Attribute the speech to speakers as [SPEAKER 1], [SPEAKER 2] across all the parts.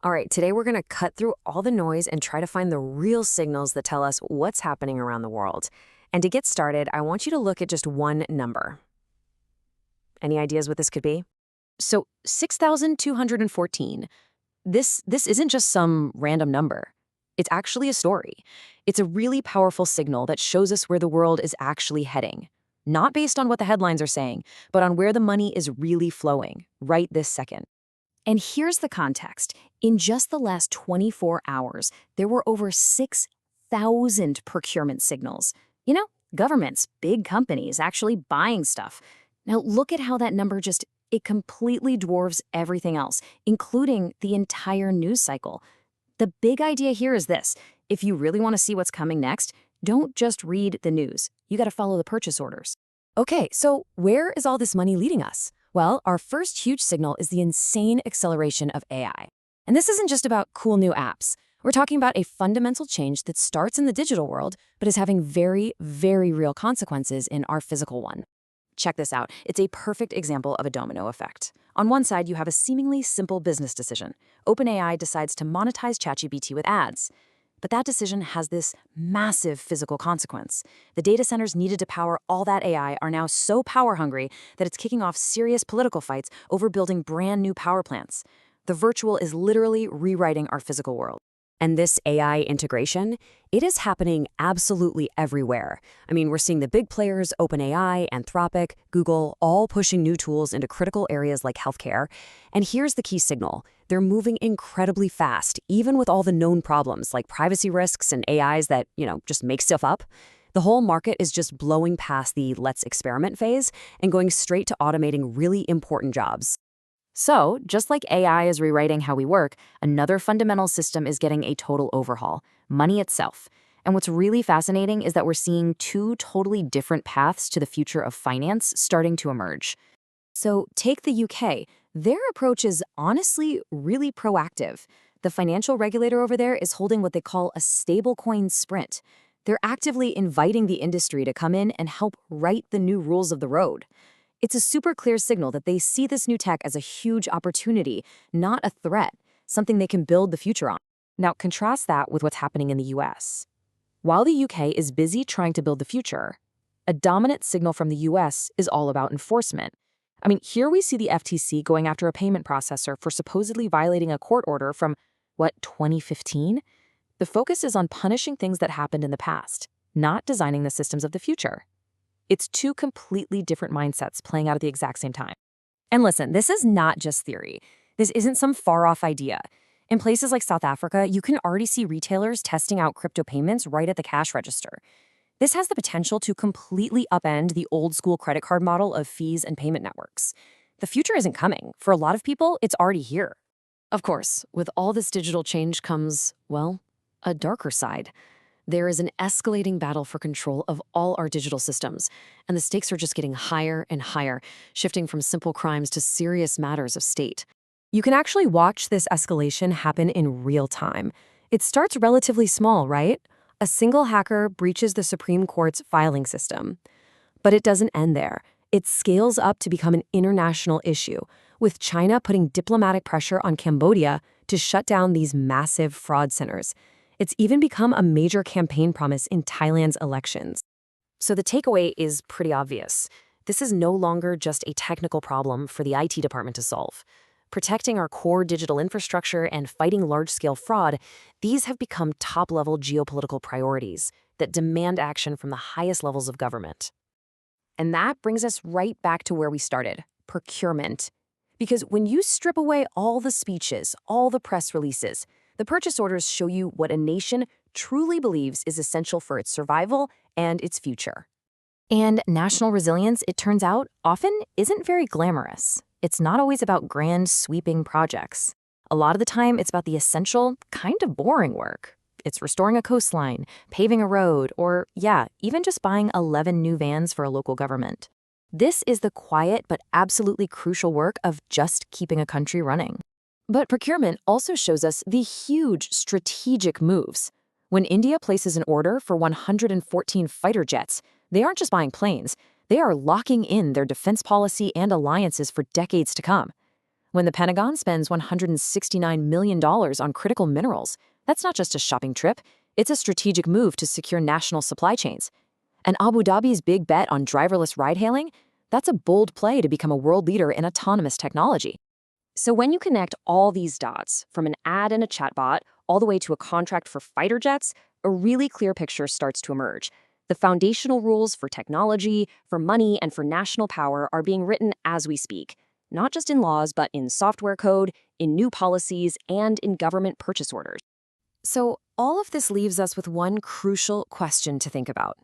[SPEAKER 1] All right, today we're going to cut through all the noise and try to find the real signals that tell us what's happening around the world. And to get started, I want you to look at just one number. Any ideas what this could be? So 6,214. This isn't just some random number. It's actually a story. It's a really powerful signal that shows us where the world is actually heading. Not based on what the headlines are saying, but on where the money is really flowing, right this second. And here's the context. In just the last 24 hours, there were over 6,000 procurement signals. You know, governments, big companies actually buying stuff. Now look at how that number it completely dwarfs everything else, including the entire news cycle. The big idea here is this. If you really want to see what's coming next, don't just read the news. You got to follow the purchase orders. Okay, so where is all this money leading us? Well, our first huge signal is the insane acceleration of AI. And this isn't just about cool new apps. We're talking about a fundamental change that starts in the digital world, but is having very, very real consequences in our physical one. Check this out. It's a perfect example of a domino effect. On one side, you have a seemingly simple business decision. OpenAI decides to monetize ChatGPT with ads. But that decision has this massive physical consequence. The data centers needed to power all that AI are now so power hungry that it's kicking off serious political fights over building brand new power plants. The virtual is literally rewriting our physical world. And this AI integration, it is happening absolutely everywhere. I mean, we're seeing the big players, OpenAI, Anthropic, Google, all pushing new tools into critical areas like healthcare. And here's the key signal. They're moving incredibly fast, even with all the known problems like privacy risks and AIs that, just make stuff up. The whole market is just blowing past the let's experiment phase and going straight to automating really important jobs. So, just like AI is rewriting how we work, another fundamental system is getting a total overhaul: money itself. And what's really fascinating is that we're seeing two totally different paths to the future of finance starting to emerge. So, take the UK. Their approach is honestly really proactive. The financial regulator over there is holding what they call a stablecoin sprint. They're actively inviting the industry to come in and help write the new rules of the road. It's a super clear signal that they see this new tech as a huge opportunity, not a threat, something they can build the future on. Now, contrast that with what's happening in the US. While the UK is busy trying to build the future, a dominant signal from the US is all about enforcement. I mean, here we see the FTC going after a payment processor for supposedly violating a court order from, 2015? The focus is on punishing things that happened in the past, not designing the systems of the future. It's two completely different mindsets playing out at the exact same time. And listen, this is not just theory. This isn't some far-off idea. In places like South Africa, you can already see retailers testing out crypto payments right at the cash register. This has the potential to completely upend the old-school credit card model of fees and payment networks. The future isn't coming. For a lot of people, it's already here. Of course, with all this digital change comes, a darker side. There is an escalating battle for control of all our digital systems, and the stakes are just getting higher and higher, shifting from simple crimes to serious matters of state. You can actually watch this escalation happen in real time. It starts relatively small, right? A single hacker breaches the Supreme Court's filing system. But it doesn't end there. It scales up to become an international issue, with China putting diplomatic pressure on Cambodia to shut down these massive fraud centers. It's even become a major campaign promise in Thailand's elections. So the takeaway is pretty obvious. This is no longer just a technical problem for the IT department to solve. Protecting our core digital infrastructure and fighting large-scale fraud, these have become top-level geopolitical priorities that demand action from the highest levels of government. And that brings us right back to where we started: procurement. Because when you strip away all the speeches, all the press releases, the purchase orders show you what a nation truly believes is essential for its survival and its future. And national resilience, it turns out, often isn't very glamorous. It's not always about grand, sweeping projects. A lot of the time, it's about the essential, kind of boring work. It's restoring a coastline, paving a road, or, even just buying 11 new vans for a local government. This is the quiet but absolutely crucial work of just keeping a country running. But procurement also shows us the huge strategic moves. When India places an order for 114 fighter jets, they aren't just buying planes, they are locking in their defense policy and alliances for decades to come. When the Pentagon spends $169 million on critical minerals, that's not just a shopping trip, it's a strategic move to secure national supply chains. And Abu Dhabi's big bet on driverless ride-hailing, that's a bold play to become a world leader in autonomous technology. So when you connect all these dots, from an ad and a chatbot all the way to a contract for fighter jets, a really clear picture starts to emerge. The foundational rules for technology, for money, and for national power are being written as we speak, not just in laws, but in software code, in new policies, and in government purchase orders. So all of this leaves us with one crucial question to think about.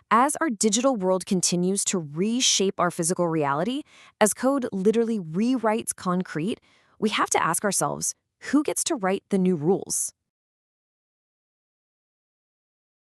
[SPEAKER 1] As our digital world continues to reshape our physical reality, as code literally rewrites concrete, we have to ask ourselves, who gets to write the new rules?